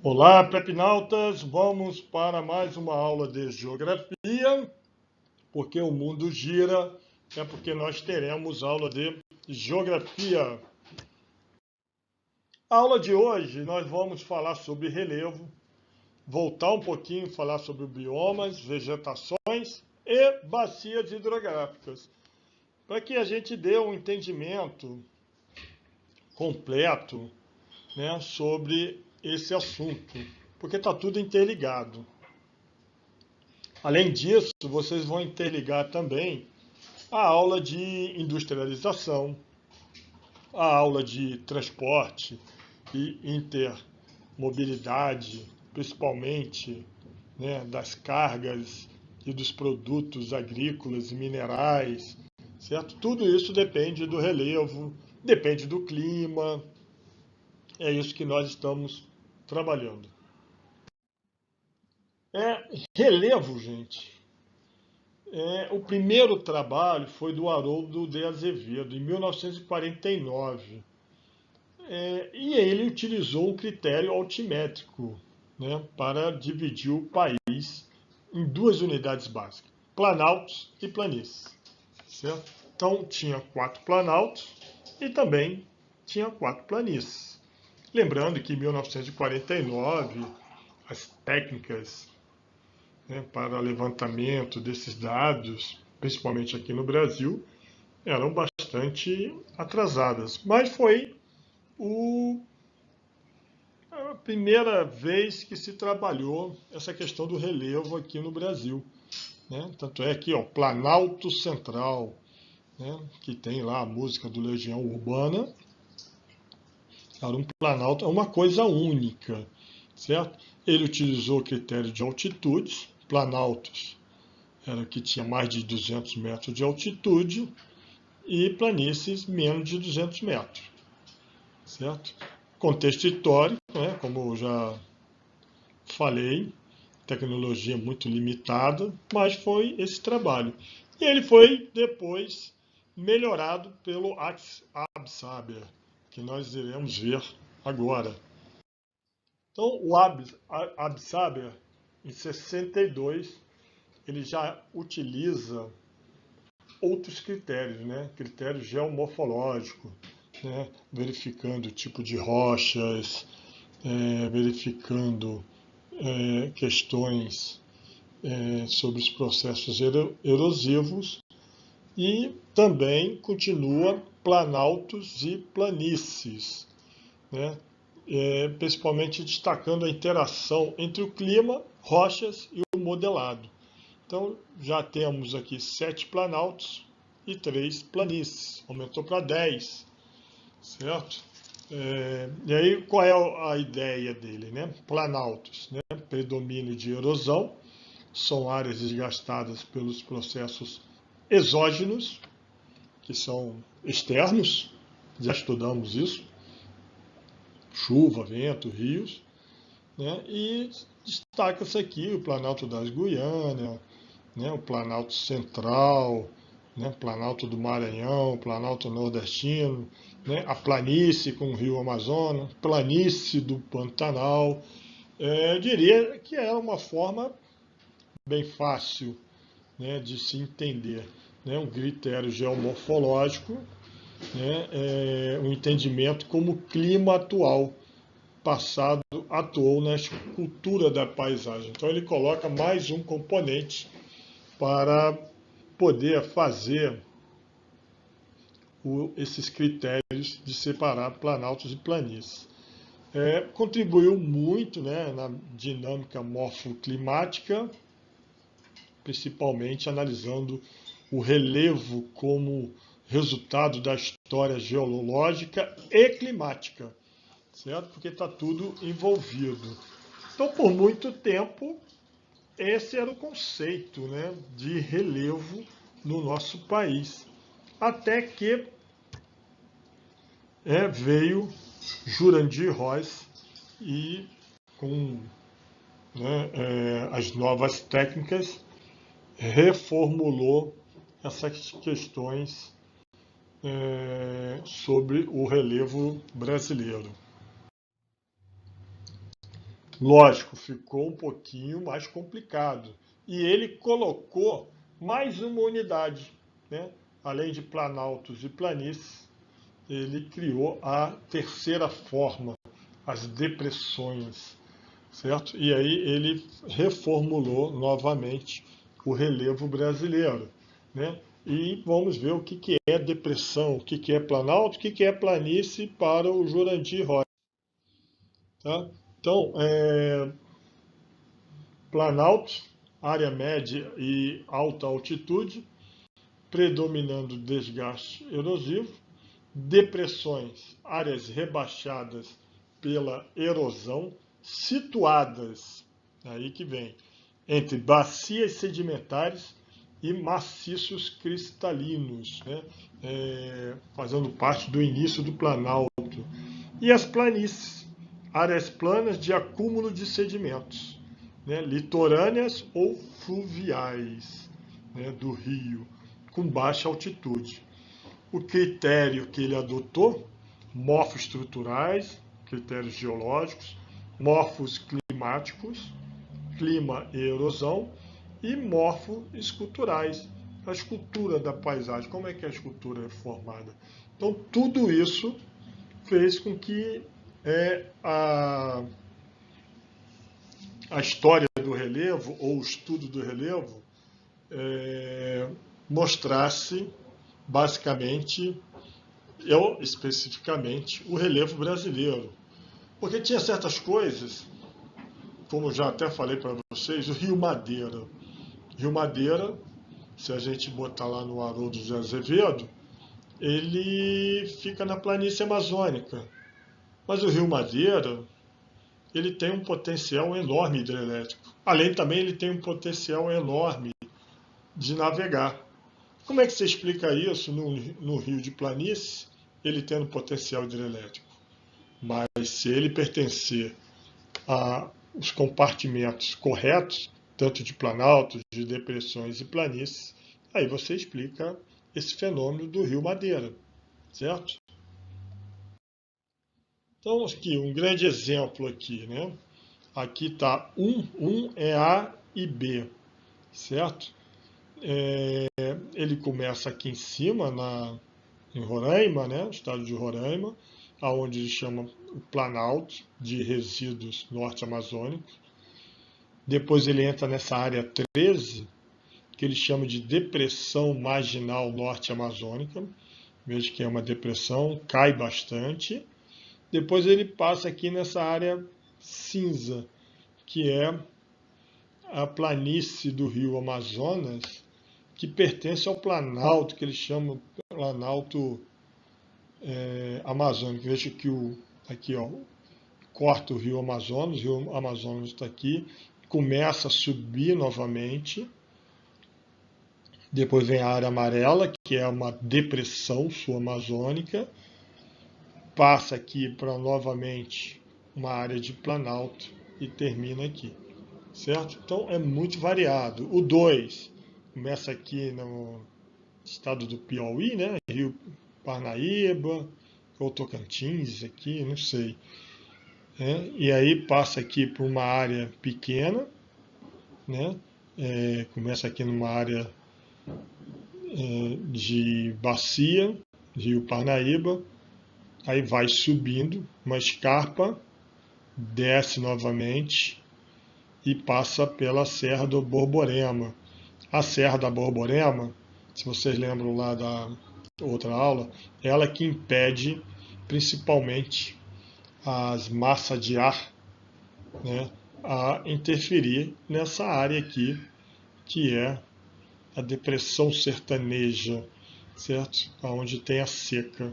Olá, prepinautas! Vamos para mais uma aula de geografia, porque o mundo gira, é porque nós teremos aula de geografia. A aula de hoje nós vamos falar sobre relevo, voltar um pouquinho, falar sobre biomas, vegetações e bacias hidrográficas, para que a gente dê um entendimento completo, né, sobre esse assunto, porque está tudo interligado. Além disso, vocês vão interligar também a aula de industrialização, a aula de transporte e intermobilidade, principalmente, né, das cargas e dos produtos agrícolas e minerais, certo? Tudo isso depende do relevo, depende do clima, é isso que nós estamos trabalhando. Relevo, gente. O primeiro trabalho foi do Haroldo de Azevedo, em 1949. E ele utilizou um critério altimétrico, né, para dividir o país em duas unidades básicas, planaltos e planícies. Certo? Então, tinha 4 planaltos e também tinha 4 planícies. Lembrando que em 1949, as técnicas, né, para levantamento desses dados, principalmente aqui no Brasil, eram bastante atrasadas. Mas foi a primeira vez que se trabalhou essa questão do relevo aqui no Brasil. Né? Tanto é que Planalto Central, né, que tem lá a música do Legião Urbana, era um planalto, é uma coisa única, certo? Ele utilizou o critério de altitude, planaltos era que tinha mais de 200 metros de altitude e planícies menos de 200 metros, certo? Contexto histórico, né, como eu já falei, tecnologia muito limitada, mas foi esse trabalho. E ele foi depois melhorado pelo Absaber, que nós iremos ver agora. Então, o Absaber, em 62, ele já utiliza outros critérios, né? Critério geomorfológico, né? Verificando o tipo de rochas, verificando questões sobre os processos erosivos e também continua planaltos e planícies, né? Principalmente destacando a interação entre o clima, rochas e o modelado. Então, já temos aqui 7 planaltos e 3 planícies. Aumentou para 10, certo? E aí, qual é a ideia dele, né? Planaltos, né? Predomínio de erosão, são áreas desgastadas pelos processos exógenos, que são externos, já estudamos isso, chuva, vento, rios, né? E destaca-se aqui o Planalto das Guianas, né, o Planalto Central, né, Planalto do Maranhão, Planalto Nordestino, né, a planície com o Rio Amazonas, planície do Pantanal. Eu diria que é uma forma bem fácil, né, de se entender, né, um critério geomorfológico, né, um entendimento como o clima atual, passado, atuou na escultura da paisagem. Então ele coloca mais um componente para poder fazer esses critérios de separar planaltos e planícies. Contribuiu muito, né, na dinâmica morfoclimática, principalmente analisando o relevo como resultado da história geológica e climática, certo? Porque está tudo envolvido. Então, por muito tempo, esse era o conceito, né, de relevo no nosso país. Até que veio Jurandir Roys e, com, né, as novas técnicas, reformulou essas questões sobre o relevo brasileiro. Lógico, ficou um pouquinho mais complicado. E ele colocou mais uma unidade, né? Além de planaltos e planícies, ele criou a terceira forma, as depressões, certo? E aí ele reformulou novamente o relevo brasileiro, né? E vamos ver o que é depressão, o que é planalto, o que é planície para o Jurandir Rocha. Tá? Então, planalto, área média e alta altitude, predominando desgaste erosivo. Depressões, áreas rebaixadas pela erosão, situadas, aí que vem, entre bacias sedimentares e maciços cristalinos, né? Fazendo parte do início do planalto. E as planícies, áreas planas de acúmulo de sedimentos, né? Litorâneas ou fluviais, né? Do rio, com baixa altitude. O critério que ele adotou, morfoestruturais, critérios geológicos, morfos climáticos, clima e erosão, e morfoesculturais, a escultura da paisagem, como é que a escultura é formada. Então, tudo isso fez com que a história do relevo, ou o estudo do relevo, mostrasse, basicamente, especificamente, o relevo brasileiro. Porque tinha certas coisas, como já até falei para vocês, o Rio Madeira. Rio Madeira, se a gente botar lá no Haroldo de Azevedo, ele fica na planície amazônica. Mas o Rio Madeira, ele tem um potencial enorme hidrelétrico. Além também, ele tem um potencial enorme de navegar. Como é que você explica isso no rio de planície, ele tendo potencial hidrelétrico? Mas se ele pertencer aos compartimentos corretos, tanto de planaltos, de depressões e planícies, aí você explica esse fenômeno do rio Madeira, certo? Então, aqui, um grande exemplo aqui, né? Aqui está um é A e B, certo? Ele começa aqui em cima, em Roraima, né? Estado de Roraima, aonde ele chama o Planalto de Resíduos Norte-Amazônicos. Depois ele entra nessa área 13, que ele chama de Depressão Marginal Norte-Amazônica. Veja que é uma depressão, cai bastante. Depois ele passa aqui nessa área cinza, que é a planície do rio Amazonas, que pertence ao Planalto, que eles chamam Planalto Amazônico. Veja que aqui, ó, corta o rio Amazonas está aqui, começa a subir novamente. Depois vem a área amarela, que é uma depressão sul-amazônica, passa aqui para novamente uma área de planalto e termina aqui, certo? Então é muito variado. O 2 começa aqui no estado do Piauí, né? Rio Parnaíba, ou Tocantins aqui, não sei. E aí passa aqui por uma área pequena, né? Começa aqui numa área de bacia, Rio Parnaíba, aí vai subindo uma escarpa, desce novamente e passa pela Serra do Borborema. A Serra da Borborema, se vocês lembram lá da outra aula, ela que impede principalmente as massas de ar, né, a interferir nessa área aqui, que é a depressão sertaneja, certo? Onde tem a seca.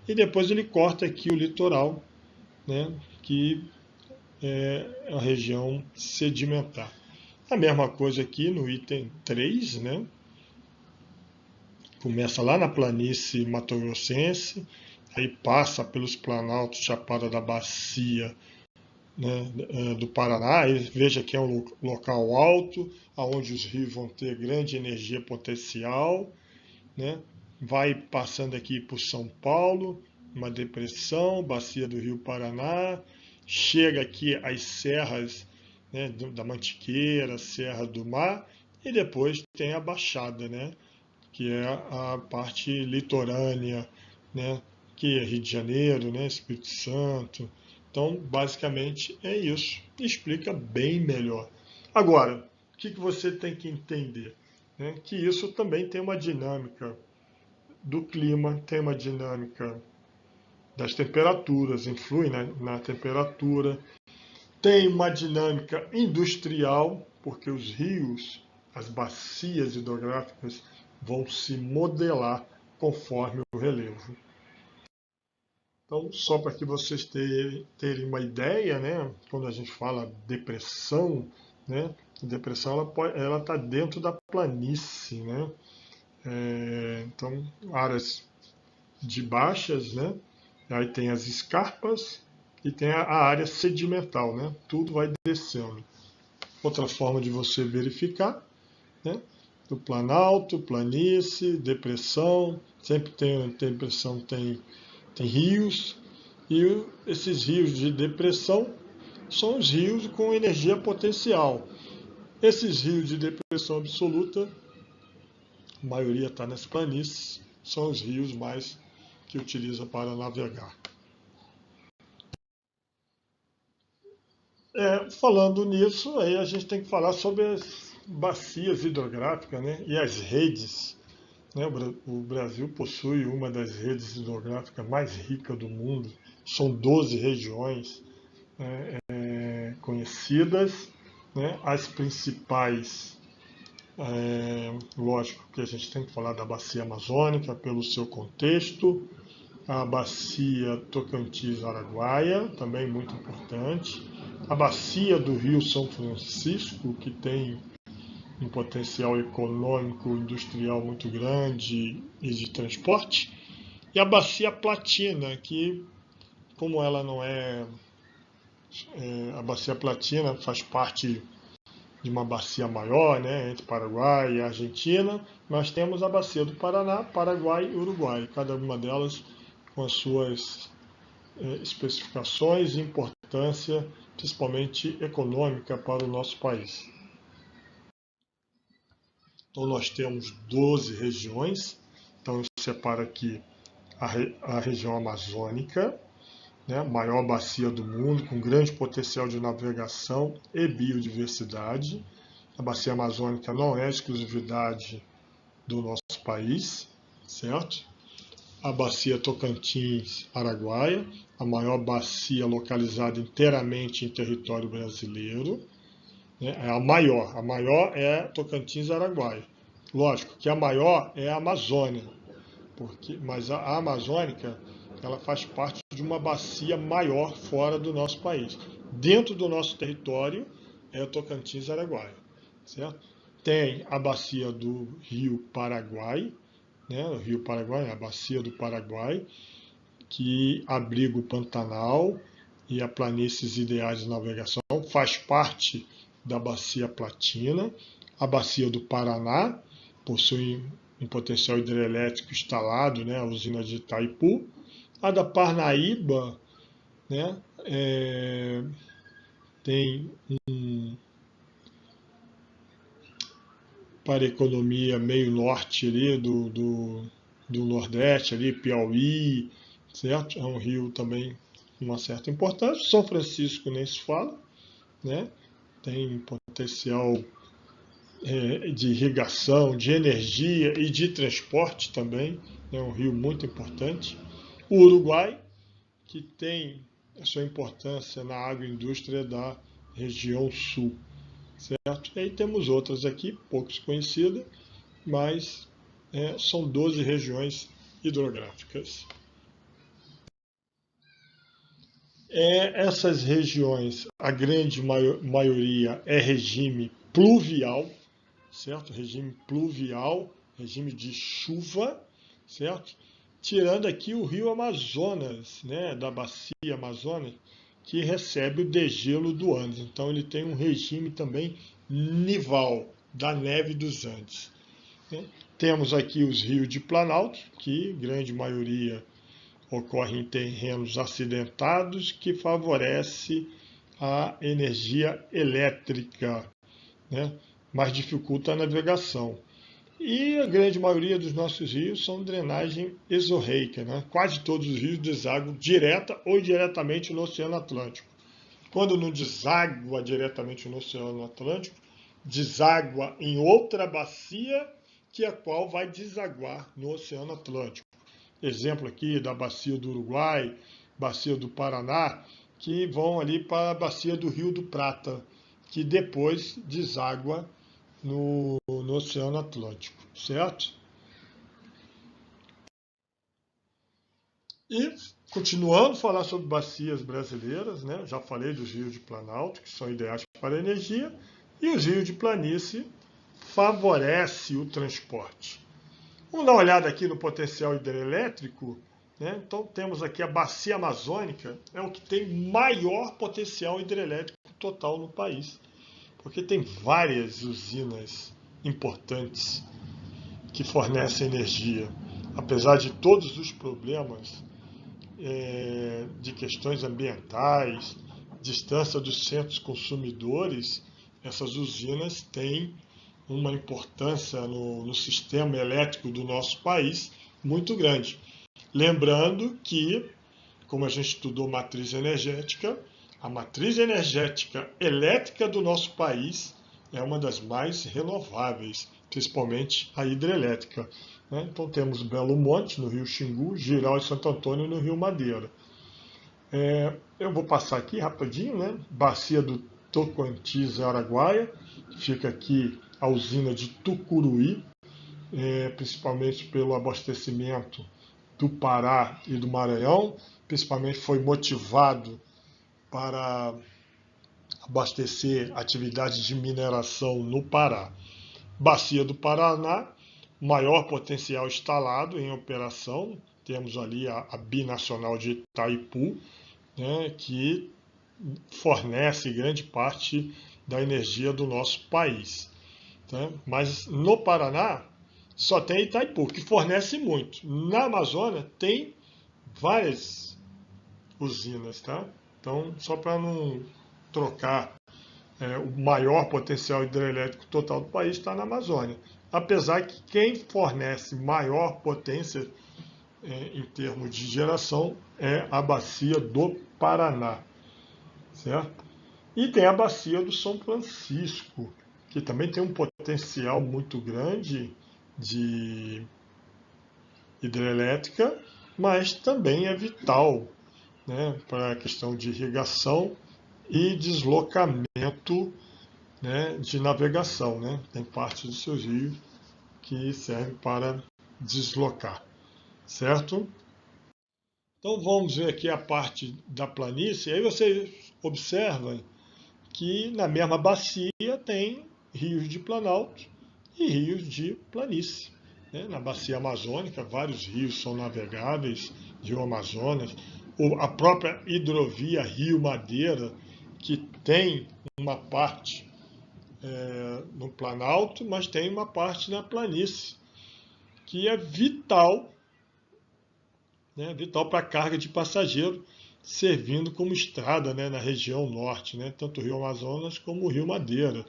E depois ele corta aqui o litoral, né, que é a região sedimentar. A mesma coisa aqui no item 3, né? Começa lá na planície mato-grossense, aí passa pelos planaltos Chapada da Bacia, né, do Paraná. E veja que é um local alto, onde os rios vão ter grande energia potencial, né? Vai passando aqui por São Paulo, uma depressão, bacia do Rio Paraná, chega aqui às serras, né, da Mantiqueira, Serra do Mar, e depois tem a Baixada, né, que é a parte litorânea, né, que é Rio de Janeiro, né, Espírito Santo. Então, basicamente é isso. Explica bem melhor. Agora, o que você tem que entender? Né? Que isso também tem uma dinâmica do clima, tem uma dinâmica das temperaturas, influi, né, na temperatura, tem uma dinâmica industrial, porque os rios, as bacias hidrográficas vão se modelar conforme o relevo. Então, só para que vocês terem uma ideia, né, quando a gente fala depressão, né, depressão ela está dentro da planície, né? Então, áreas de baixas, né? Aí tem as escarpas e tem a área sedimental, né? Tudo vai descendo. Outra forma de você verificar, né? Do planalto, planície, depressão, sempre tem depressão, tem rios, e esses rios de depressão são os rios com energia potencial. Esses rios de depressão absoluta, a maioria está nas planícies, são os rios mais que utiliza para navegar. Falando nisso, aí a gente tem que falar sobre as bacias hidrográficas, né, e as redes. Né, o Brasil possui uma das redes hidrográficas mais ricas do mundo. São 12 regiões, né, conhecidas. Né, as principais, lógico que a gente tem que falar da bacia amazônica pelo seu contexto, a bacia Tocantins-Araguaia, também muito importante, a bacia do Rio São Francisco, que tem um potencial econômico, industrial muito grande e de transporte, e a bacia Platina, que, como ela não a bacia Platina faz parte de uma bacia maior, né, entre Paraguai e Argentina, nós temos a bacia do Paraná, Paraguai e Uruguai, cada uma delas com as suas especificações e importância, principalmente econômica, para o nosso país. Então nós temos 12 regiões, então eu separo aqui a região amazônica, né, maior bacia do mundo, com grande potencial de navegação e biodiversidade. A bacia amazônica não é exclusividade do nosso país, certo? A bacia Tocantins-Araguaia, a maior bacia localizada inteiramente em território brasileiro. Né? A maior é Tocantins-Araguaia. Lógico que a maior é a Amazônia, mas a amazônica ela faz parte de uma bacia maior fora do nosso país. Dentro do nosso território é o Tocantins-Araguaia, certo? Tem a bacia do Rio Paraguai, né? O Rio Paraguai, a bacia do Paraguai, que abriga o Pantanal e a planícies ideais de navegação, faz parte da bacia Platina. A bacia do Paraná possui um potencial hidrelétrico instalado, né, a usina de Itaipu. A da Parnaíba, né, tem para a economia meio norte ali do Nordeste, ali, Piauí, certo? É um rio também com uma certa importância. São Francisco nem se fala, né? Tem potencial de irrigação, de energia e de transporte também, é um rio muito importante. O Uruguai, que tem a sua importância na agroindústria da região sul, certo? E aí temos outras aqui, poucos conhecidas, mas são 12 regiões hidrográficas. Essas regiões, a grande maioria é regime pluvial, certo? Regime pluvial, regime de chuva, certo? Tirando aqui o rio Amazonas, né, da bacia amazônica, que recebe o degelo do Andes. Então ele tem um regime também nival, da neve dos Andes. Né? Temos aqui os rios de Planalto, que grande maioria ocorre em terrenos acidentados, que favorece a energia elétrica, né? Mas dificulta a navegação. E a grande maioria dos nossos rios são drenagem exorreica, né? Quase todos os rios desaguam direta ou indiretamente no Oceano Atlântico. Quando não deságua diretamente no Oceano Atlântico, deságua em outra bacia, que a qual vai desaguar no Oceano Atlântico. Exemplo aqui da bacia do Uruguai, bacia do Paraná, que vão ali para a bacia do Rio do Prata, que depois deságua no Oceano Atlântico, certo? E, continuando a falar sobre bacias brasileiras, né? Já falei dos rios de Planalto, que são ideais para a energia, e os rios de planície favorecem o transporte. Vamos dar uma olhada aqui no potencial hidrelétrico, né? Então temos aqui a bacia amazônica, é o que tem maior potencial hidrelétrico total no país, porque tem várias usinas importantes que fornecem energia. Apesar de todos os problemas de questões ambientais, distância dos centros consumidores, essas usinas têm uma importância no sistema elétrico do nosso país muito grande. Lembrando que, como a gente estudou matriz energética, a matriz energética elétrica do nosso país é uma das mais renováveis, principalmente a hidrelétrica, né? Então temos Belo Monte, no Rio Xingu, Jirau e Santo Antônio, no Rio Madeira. Eu vou passar aqui rapidinho, né? Bacia do Tocantins e Araguaia, fica aqui a usina de Tucuruí, principalmente pelo abastecimento do Pará e do Maranhão, principalmente foi motivado para abastecer atividades de mineração no Pará. Bacia do Paraná, maior potencial instalado em operação, temos ali a Binacional de Itaipu, né, que fornece grande parte da energia do nosso país. Tá? Mas no Paraná só tem Itaipu, que fornece muito. Na Amazônia tem várias usinas, tá? Então, só para não trocar, o maior potencial hidrelétrico total do país está na Amazônia. Apesar que quem fornece maior potência em termos de geração é a bacia do Paraná, certo? E tem a bacia do São Francisco, que também tem um potencial muito grande de hidrelétrica, mas também é vital, né, para a questão de irrigação e deslocamento, né, de navegação, né? Tem parte dos seus rios que servem para deslocar, certo? Então vamos ver aqui a parte da planície. Aí vocês observam que na mesma bacia tem rios de planalto e rios de planície. Né? Na bacia amazônica, vários rios são navegáveis, Rio Amazonas, ou a própria hidrovia Rio Madeira, que tem uma parte no planalto, mas tem uma parte na planície, que é vital, né? Vital para a carga de passageiro, servindo como estrada, né, na região norte, né? Tanto o Rio Amazonas como o Rio Madeira.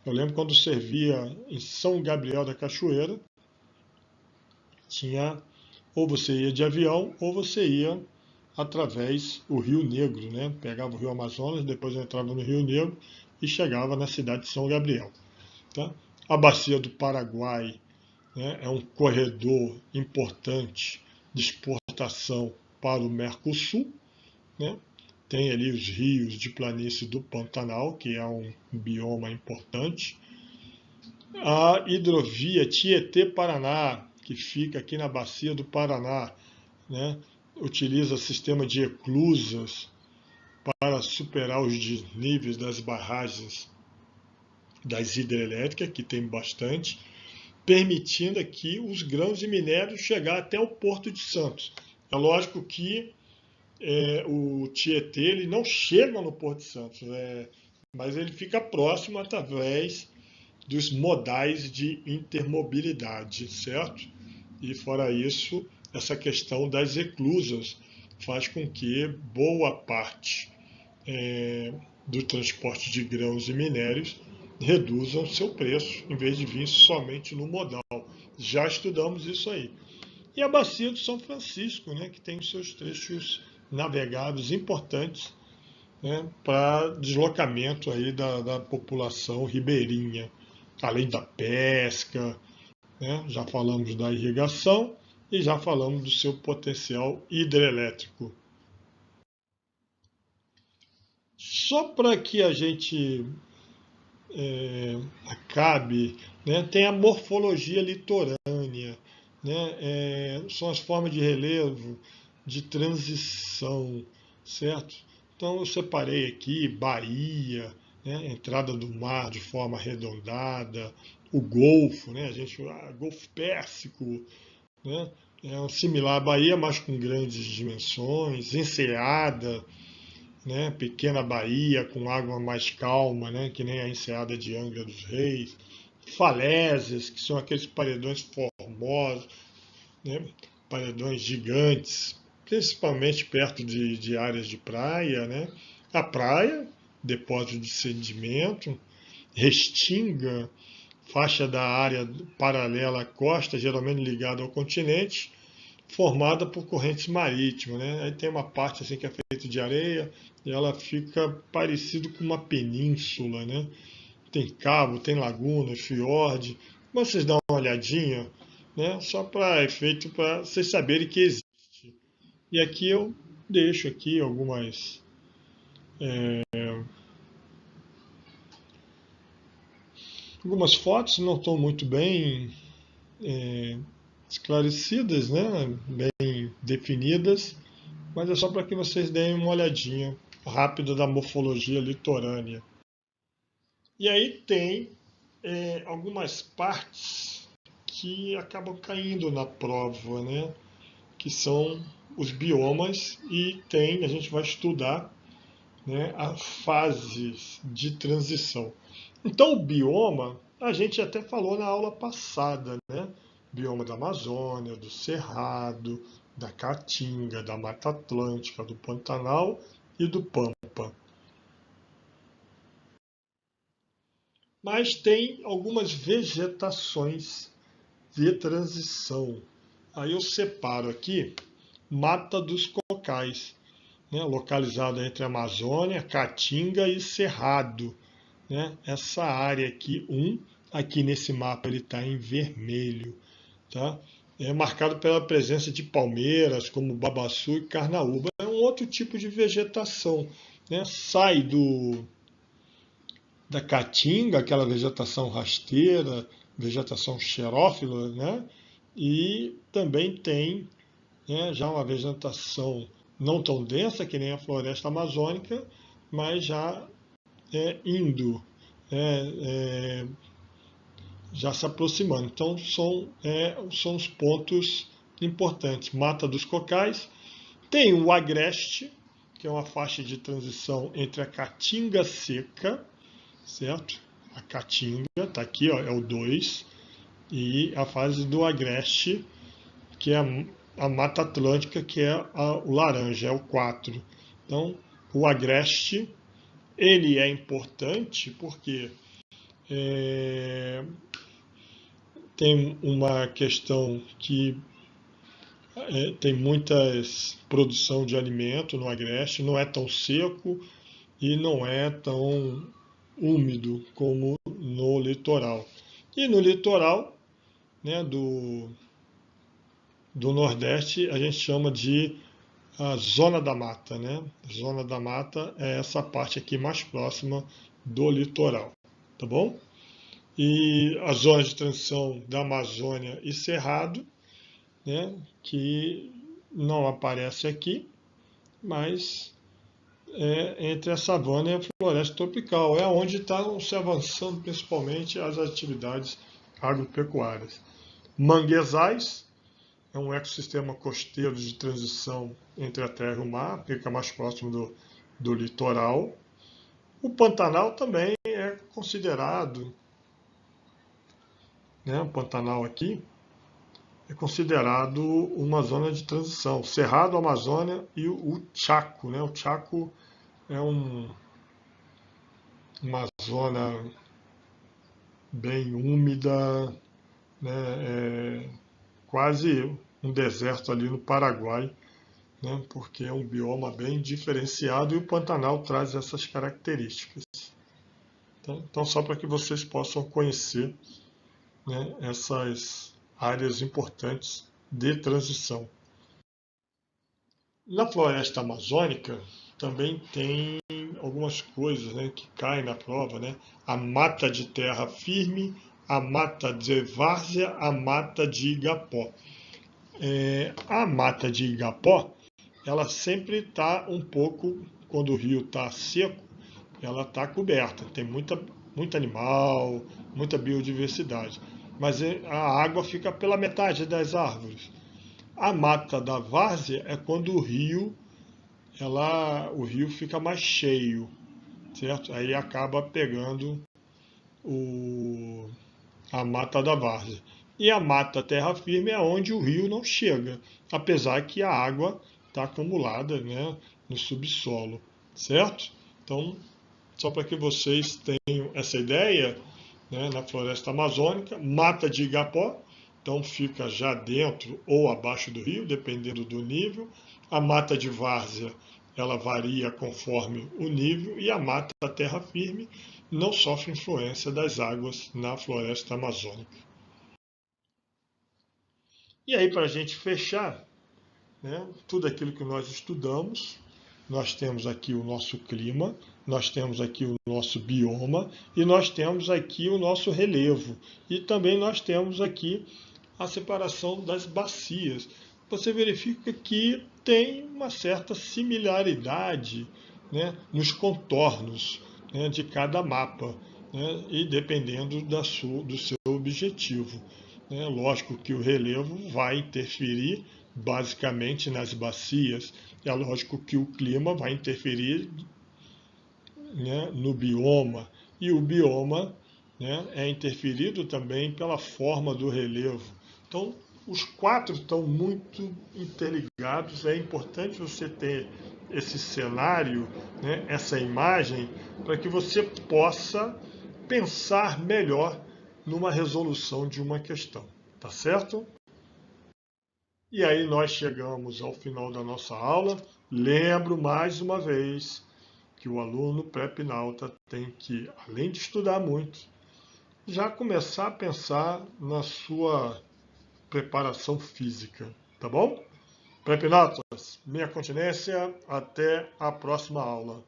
Eu lembro quando servia em São Gabriel da Cachoeira, tinha, ou você ia de avião, ou você ia através do Rio Negro, né? Pegava o Rio Amazonas, depois entrava no Rio Negro e chegava na cidade de São Gabriel. Tá? A bacia do Paraguai, né, é um corredor importante de exportação para o Mercosul, né? Tem ali os rios de planície do Pantanal, que é um bioma importante. A hidrovia Tietê-Paraná, que fica aqui na bacia do Paraná, né? Utiliza sistema de eclusas para superar os desníveis das barragens das hidrelétricas, que tem bastante, permitindo aqui os grãos de minério chegar até o Porto de Santos. É lógico que o Tietê ele não chega no Porto de Santos, mas ele fica próximo através dos modais de intermobilidade, certo? E fora isso, essa questão das reclusas faz com que boa parte do transporte de grãos e minérios reduzam seu preço, em vez de vir somente no modal. Já estudamos isso aí. E a bacia do São Francisco, né, que tem os seus trechos navegáveis importantes, né, para deslocamento aí da população ribeirinha, além da pesca, né, já falamos da irrigação e já falamos do seu potencial hidrelétrico. Só para que a gente acabe, né, tem a morfologia litorânea, né, são as formas de relevo, de transição, certo? Então eu separei aqui Bahia, né, entrada do mar de forma arredondada, o Golfo, né, Golfo Pérsico, né, é um similar à Bahia, mas com grandes dimensões, Enseada, né, pequena baía com água mais calma, né, que nem a enseada de Angra dos Reis, falésias, que são aqueles paredões formosos, né, paredões gigantes, principalmente perto de áreas de praia, né, a praia, depósito de sedimento, restinga, faixa da área paralela à costa, geralmente ligada ao continente, formada por correntes marítimas, né? Aí tem uma parte assim que é feita de areia e ela fica parecido com uma península, né? Tem cabo, tem lagunas, fiord. Vocês dão uma olhadinha, né? Só para efeito para vocês saberem que existe. E aqui eu deixo aqui algumas fotos, não estão muito bem esclarecidas, né? Bem definidas, mas é só para que vocês deem uma olhadinha rápida da morfologia litorânea. E aí tem algumas partes que acabam caindo na prova, né? Que são os biomas e a gente vai estudar, né, as fases de transição. Então o bioma, a gente até falou na aula passada, né? Bioma da Amazônia, do Cerrado, da Caatinga, da Mata Atlântica, do Pantanal e do Pampa. Mas tem algumas vegetações de transição. Aí eu separo aqui Mata dos Cocais, né, localizada entre Amazônia, Caatinga e Cerrado. Né? Essa área aqui, aqui nesse mapa ele está em vermelho. Tá? É marcado pela presença de palmeiras, como babaçu e carnaúba. É um outro tipo de vegetação. Né? Sai da caatinga, aquela vegetação rasteira, vegetação xerófila, né? E também tem, né, já uma vegetação não tão densa que nem a floresta amazônica, mas já indo, já se aproximando. Então são os pontos importantes. Mata dos Cocais, tem o agreste, que é uma faixa de transição entre a caatinga seca, certo? A caatinga, está aqui, ó, é o 2, e a fase do agreste, que é a Mata Atlântica, que é o laranja, é o 4. Então, o agreste, ele é importante porque tem uma questão que tem muita produção de alimento no agreste, não é tão seco e não é tão úmido como no litoral. E no litoral, né, do Nordeste, a gente chama de a zona da mata, né? Zona da mata é essa parte aqui mais próxima do litoral, tá bom? E as zonas de transição da Amazônia e Cerrado, né, que não aparece aqui, mas entre a savana e a floresta tropical. É onde estão se avançando principalmente as atividades agropecuárias. Manguezais é um ecossistema costeiro de transição entre a terra e o mar, fica mais próximo do litoral. O Pantanal também é considerado, né, o Pantanal aqui, é considerado uma zona de transição. Cerrado, Amazônia e o Chaco, né? O Chaco é uma zona bem úmida, né? Quase um deserto ali no Paraguai, né? Porque é um bioma bem diferenciado e o Pantanal traz essas características. Então, só para que vocês possam conhecer, né, essas áreas importantes de transição. Na floresta amazônica também tem algumas coisas, né, que caem na prova, né? A mata de terra firme, a mata de várzea, a mata de igapó. A mata de igapó, ela sempre está um pouco, quando o rio está seco, ela está coberta, tem muito animal, muita biodiversidade, mas a água fica pela metade das árvores. A mata da várzea é quando o rio fica mais cheio, certo? Aí acaba pegando a mata da várzea. E a mata terra firme é onde o rio não chega, apesar que a água está acumulada, né, no subsolo, certo? Então, só para que vocês tenham essa ideia, né, na floresta amazônica, mata de igapó, então fica já dentro ou abaixo do rio, dependendo do nível. A mata de várzea, ela varia conforme o nível, e a mata da terra firme não sofre influência das águas na floresta amazônica. E aí, para a gente fechar, né, tudo aquilo que nós estudamos, nós temos aqui o nosso clima, nós temos aqui o nosso bioma e nós temos aqui o nosso relevo. E também nós temos aqui a separação das bacias. Você verifica que tem uma certa similaridade, né, nos contornos, né, de cada mapa, né, e dependendo do seu objetivo. Lógico que o relevo vai interferir basicamente nas bacias. É lógico que o clima vai interferir, né, no bioma, e o bioma, né, é interferido também pela forma do relevo. Então, os quatro estão muito interligados. É importante você ter esse cenário, né, essa imagem, para que você possa pensar melhor numa resolução de uma questão. Tá certo? E aí nós chegamos ao final da nossa aula. Lembro mais uma vez que o aluno pré-pinalta tem que, além de estudar muito, já começar a pensar na sua preparação física, tá bom? Pré-pinaltas, minha continência, até a próxima aula.